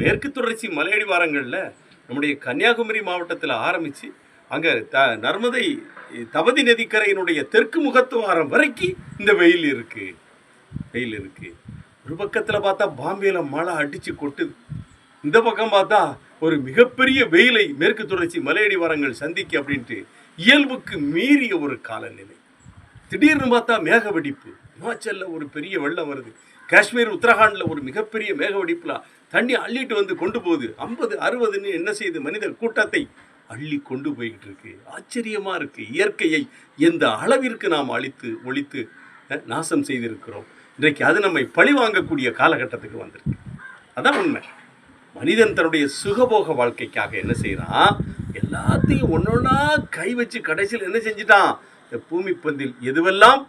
மேற்கு தொடர்ச்சி மலையடிவாரங்களில் நம்முடைய கன்னியாகுமரி மாவட்டத்தில் ஆரம்பித்து அங்கே நர்மதை தபதி நதிக்கரையினுடைய தெற்கு முகத்துவாரம் வரைக்கும் இந்த வெயில் இருக்குது. ஒரு பக்கத்தில் பார்த்தா பாம்பேல மழை அடித்து கொட்டுது, இந்த பக்கம் பார்த்தா ஒரு மிகப்பெரிய வெயிலை மேற்கு தொடர்ச்சி மலையடிவாரங்கள் சந்திக்கு அப்படின்ட்டு இயல்புக்கு மீறிய ஒரு காலநிலை. திடீர்னு பார்த்தா மேக வெடிப்பு, இமாச்சல்ல ஒரு பெரிய வெள்ளம் வருது, காஷ்மீர் உத்தரகாண்டில் ஒரு மிகப்பெரிய மேக வெடிப்புல தண்ணி அள்ளிட்டு வந்து கொண்டு போகுது. 50-60ன்னு என்ன செய்யுது, மனித கூட்டத்தை அள்ளி கொண்டு போய்கிட்டு இருக்கு. ஆச்சரியமா இருக்கு. இயற்கையை எந்த அளவிற்கு நாம் ஒழித்து நாசம் செய்திருக்கிறோம். இன்றைக்கு அது நம்மை பழி வாங்கக்கூடிய காலகட்டத்துக்கு வந்திருக்கு. அதான் உண்மை. மனிதன் தன்னுடைய சுகபோக வாழ்க்கைக்காக என்ன செய்யறான், எல்லாத்தையும் ஒன்னொன்னா கை வச்சு கடைசியில் என்ன செஞ்சிட்டான், இந்த பூமி பந்தில் எதுவெல்லாம்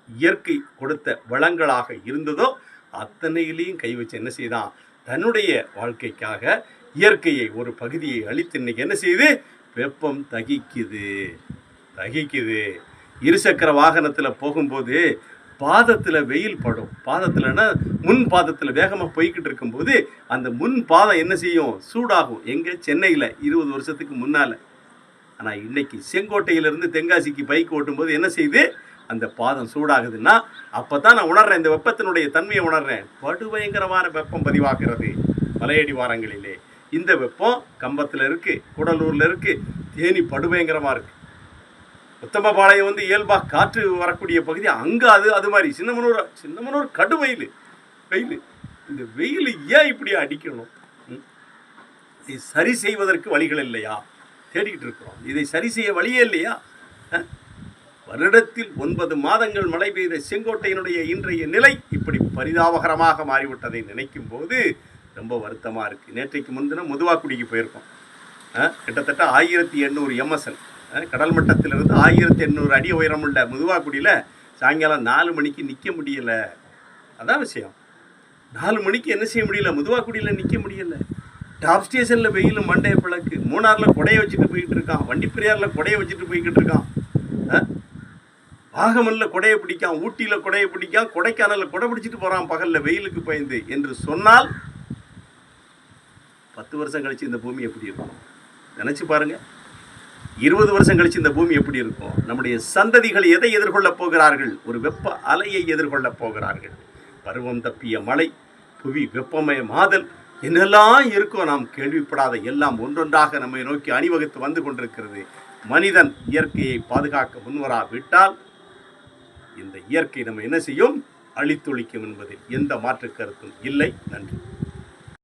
இயற்கை கொடுத்த வளங்களாக இருந்ததோ அத்தனையிலையும் கை வச்சு என்ன செய்தான், தன்னுடைய வாழ்க்கைக்காக இயற்கையை ஒரு பகுதியை அழித்து இன்னைக்கு என்ன செய்யுது, வெப்பம் தகிக்குது. இருசக்கர வாகனத்தில் போகும்போது பாதத்தில் வெயில் படும். பாதத்தில்னா முன் பாதத்தில் வேகமாக போய்கிட்டு இருக்கும்போது அந்த முன் பாதம் என்ன செய்யும், சூடாகும். எங்கே, சென்னையில் 20 வருஷத்துக்கு முன்னால். ஆனால் இன்னைக்கு செங்கோட்டையிலிருந்து தென்காசிக்கு பைக் ஓட்டும்போது என்ன செய்யுது, அந்த பாதம் சூடாகுதுன்னா அப்போ தான் நான் உணர்றேன், இந்த வெப்பத்தினுடைய தன்மையை உணர்றேன். படுபயங்கரமான வெப்பம் பதிவாகிறது மலையடிவாரங்களிலே. இந்த வெப்பம் கம்பத்தில் இருக்குது, கூடலூரில் இருக்குது, தேனி படுபயங்கரமாக இருக்குது. உத்தமபாளையம் வந்து இயல்பாக காற்று வரக்கூடிய பகுதி, அங்கே அது மாதிரி. சின்னமனூர் கடும் வெயில். இந்த வெயில் ஏன் இப்படி அடிக்கணும்? இதை சரி செய்வதற்கு வழிகள் இல்லையா? தேடிக்கிட்டு இருக்கிறோம். இதை சரி செய்ய வழியே இல்லையா? வருடத்தில் 9 மாதங்கள் மழை பெய்த செங்கோட்டையினுடைய இன்றைய நிலை இப்படி பரிதாபகரமாக மாறிவிட்டதை நினைக்கும் போது ரொம்ப வருத்தமாக இருக்குது. நேற்றைக்கு முன்தினம் முதுவாக்குடிக்கு போயிருக்கோம். கிட்டத்தட்ட 1800 MSN கடல் மட்டத்திலிருந்து 1800 அடி உயரமுள்ள முதுவாக்குடியில் சாயங்காலம் 4 மணிக்கு நிற்க முடியலை. அதான் விஷயம். 4 மணிக்கு என்ன செய்ய முடியல, முதுவாக்குடியில் நிற்க முடியலை. டாப் ஸ்டேஷனில் வெயில் மண்டைய பிளக்கு. மூணாரில் கொடையை வச்சுட்டு போய்கிட்டு இருக்கான், வண்டிப்பெரியாரில் கொடையை வச்சுட்டு போய்கிட்டு இருக்கான், வாகமனில் கொடையை பிடிக்கான், ஊட்டியில் கொடையை பிடிக்கான், கொடைக்கானலில் கொடை பிடிச்சிட்டு போகிறான் பகலில் வெயிலுக்கு பயந்து என்று சொன்னால் 10 வருஷம் கழிச்சு இந்த பூமி எப்படி இருக்கும் நினச்சி பாருங்கள். 20 வருஷம் கழிச்சு இந்த பூமி எப்படி இருக்கும்? நம்முடைய சந்ததிகள் எதை எதிர்கொள்ளப் போகிறார்கள்? ஒரு வெப்ப அலையை எதிர்கொள்ளப் போகிறார்கள். பருவம் தப்பிய மழை, புவி வெப்பமயமாதல், என்னெல்லாம் இருக்கோ நாம் கேள்விப்படாத எல்லாம் ஒன்றொன்றாக நம்மை நோக்கி அணிவகுத்து வந்து கொண்டிருக்கிறது. மனிதன் இயற்கையை பாதுகாக்க முன்வராவிட்டால் இந்த இயற்கை நம்ம என்ன செய்யும், அழித்தொழிக்கும் என்பதில் எந்த மாற்று கருத்தும் இல்லை. நன்றி.